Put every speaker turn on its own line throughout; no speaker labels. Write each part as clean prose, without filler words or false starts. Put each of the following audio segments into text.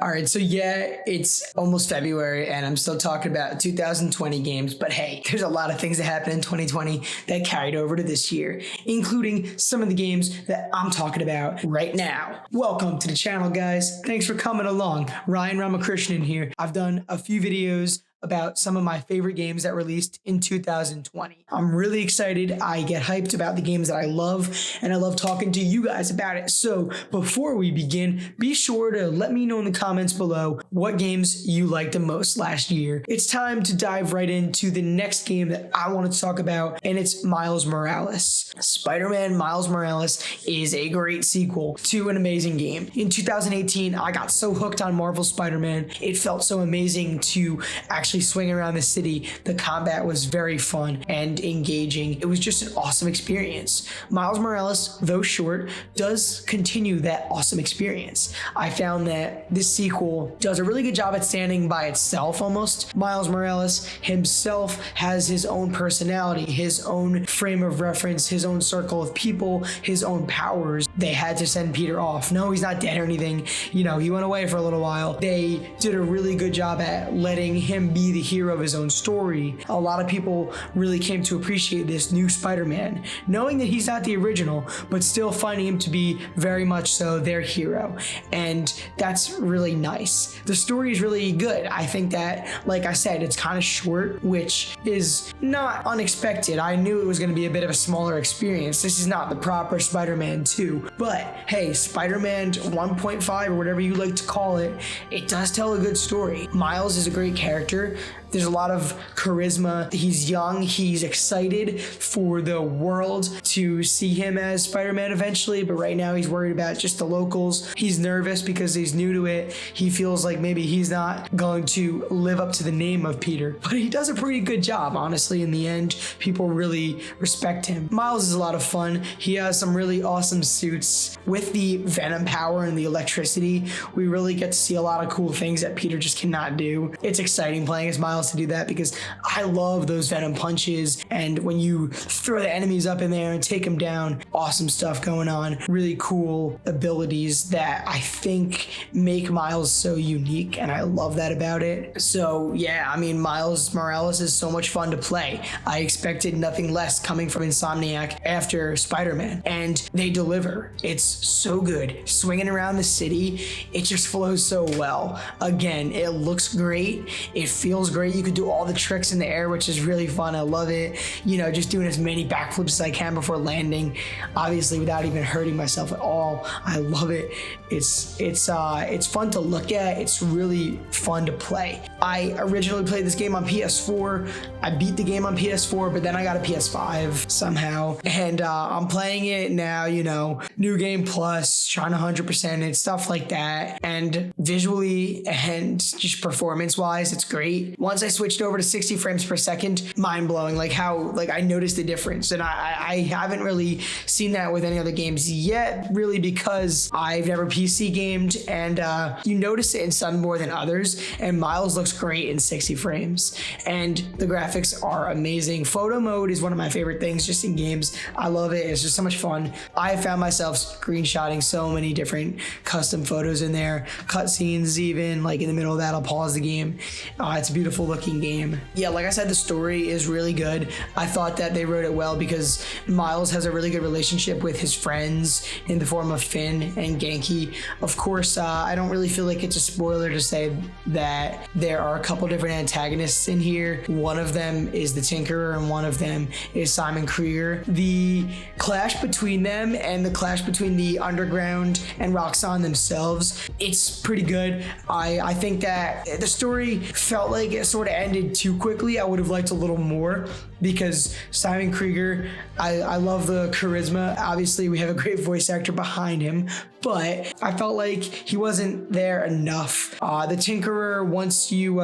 All right, so yeah, it's almost February and I'm still talking about 2020 games, but hey, there's a lot of things that happened in 2020 that carried over to this year, including some of the games that I'm talking about right now. Welcome to the channel, guys. Thanks for coming along. Ryan Ramakrishnan here. I've done a few videos about some of my favorite games that released in 2020. I'm really excited. I get hyped about the games that I love, and I love talking to you guys about it. So before we begin, be sure to let me know in the comments below what games you liked the most last year. It's time to dive right into the next game that I wanted to talk about, and it's Miles Morales. Spider-Man Miles Morales is a great sequel to an amazing game. In 2018, I got so hooked on Marvel Spider-Man. It felt so amazing to actually swing around the city. The combat was very fun and engaging. It was just an awesome experience. Miles Morales, though short, does continue that awesome experience. I found that this sequel does a really good job at standing by itself almost. Miles Morales himself has his own personality, his own frame of reference, his own circle of people, his own powers. They had to send Peter off. No, he's not dead or anything. You know, he went away for a little while. They did a really good job at letting him be the hero of his own story. A lot of people really came to appreciate this new Spider-Man, knowing that he's not the original, but still finding him to be very much so their hero. And that's really nice. The story is really good. I think that, like I said, it's kind of short, which is not unexpected. I knew it was going to be a bit of a smaller experience. This is not the proper Spider-Man 2, but hey, Spider-Man 1.5 or whatever you like to call it, it does tell a good story. Miles is a great character. There's a lot of charisma. He's young. He's excited for the world to see him as Spider-Man eventually, but right now he's worried about just the locals. He's nervous because he's new to it. He feels like maybe he's not going to live up to the name of Peter, but he does a pretty good job, honestly. In the end, people really respect him. Miles is a lot of fun. He has some really awesome suits. With the Venom power and the electricity, we really get to see a lot of cool things that Peter just cannot do. It's exciting playing as Miles to do that because I love those Venom punches, and when you throw the enemies up in there and take them down, awesome stuff going on. Really cool abilities that I think make Miles so unique, and I love that about it. So yeah, I mean, Miles Morales is so much fun to play. I expected nothing less coming from Insomniac after Spider-Man, and they deliver. It's so good. Swinging around the city, it just flows so well. Again, it looks great. It feels great. You could do all the tricks in the air, which is really fun. I love it. You know, just doing as many backflips as I can before landing, obviously without even hurting myself at all. I love it. It's fun to look at. It's really fun to play. I originally played this game on PS4. I beat the game on PS4, but then I got a PS5 somehow, and I'm playing it now, you know, New Game Plus, trying to 100% it, stuff like that. And visually and just performance-wise, it's great. Once I switched over to 60 frames per second, mind-blowing, like how, like I noticed the difference. And I haven't really seen that with any other games yet, really, because I've never PC gamed, and you notice it in some more than others, and Miles looks great in 60 frames, and the graphics are amazing. Photo mode is one of my favorite things just in games. I love it. It's just so much fun. I found myself screenshotting so many different custom photos in there, cutscenes even, like in the middle of that, I'll pause the game. It's a beautiful looking game. Yeah, like I said, the story is really good. I thought that they wrote it well because Miles has a really good relationship with his friends in the form of Finn and Genki. Of course, I don't really feel like it's a spoiler to say that there are a couple different antagonists in here. One of them is the Tinkerer and one of them is Simon Krieger. The clash between them and the clash between the Underground and Roxxon themselves, it's pretty good. I think that the story felt like it sort of ended too quickly. I would have liked a little more because Simon Krieger, I love the charisma. Obviously, we have a great voice actor behind him, but I felt like he wasn't there enough. The Tinkerer, once you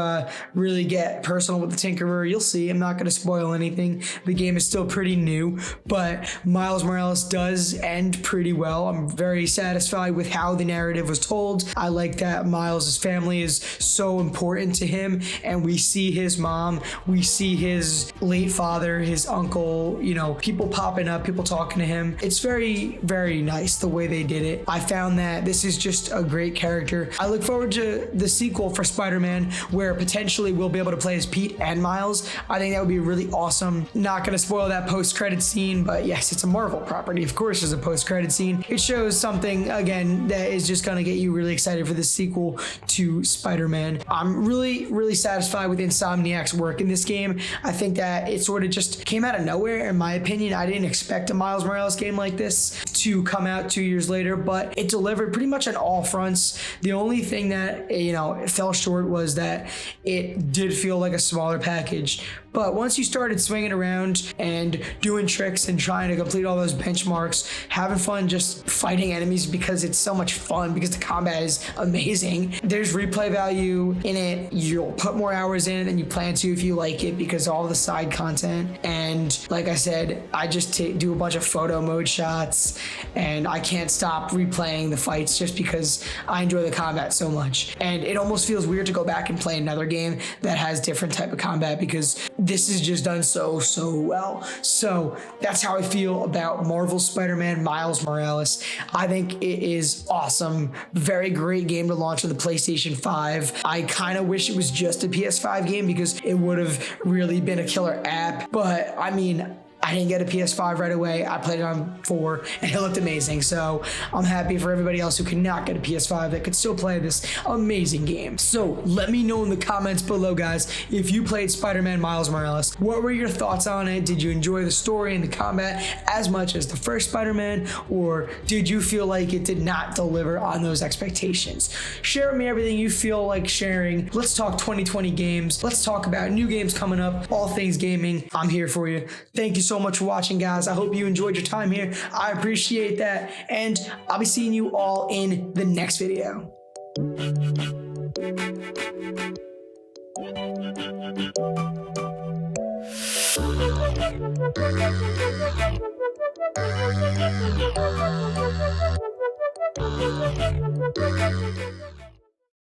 really get personal with the Tinkerer, you'll see. I'm not going to spoil anything. The game is still pretty new, but Miles Morales does end pretty well. I'm very satisfied with how the narrative was told. I like that Miles' family is so important to him, and we see his mom, we see his late father father, his uncle, people popping up, people talking to him. It's very, very nice the way they did it. I found that this is just a great character. I look forward to the sequel for Spider-Man where potentially we'll be able to play as Pete and Miles. I think that would be really awesome. Not going to spoil that post-credit scene, but yes, it's a Marvel property. Of course there's a post-credit scene. It shows something, again, that is just going to get you really excited for the sequel to Spider-Man. I'm really, really satisfied with Insomniac's work in this game. I think that it sort of just came out of nowhere, in my opinion. I didn't expect a Miles Morales game like this to come out 2 years later, but it delivered pretty much on all fronts. The only thing that, it fell short was that it did feel like a smaller package. But once you started swinging around and doing tricks and trying to complete all those benchmarks, having fun just fighting enemies because it's so much fun, because the combat is amazing. There's replay value in it. You'll put more hours in it than you plan to if you like it because of all the side content. And like I said, I just do a bunch of photo mode shots and I can't stop replaying the fights just because I enjoy the combat so much. And it almost feels weird to go back and play another game that has different type of combat because this is just done so well. So that's how I feel about Marvel Spider-Man Miles Morales. I think it is awesome. Very great game to launch with the PlayStation 5. I kind of wish it was just a PS5 game because it would have really been a killer app. But I mean, I didn't get a PS5 right away. I played it on 4 and it looked amazing. So I'm happy for everybody else who cannot get a PS5 that could still play this amazing game. So let me know in the comments below, guys, if you played Spider-Man Miles Morales. What were your thoughts on it? Did you enjoy the story and the combat as much as the first Spider-Man, or did you feel like it did not deliver on those expectations? Share with me everything you feel like sharing. Let's talk 2020 games. Let's talk about new games coming up, all things gaming. I'm here for you. Thank you so much for watching, guys. I hope you enjoyed your time here. I appreciate that, and I'll be seeing you all in the next video.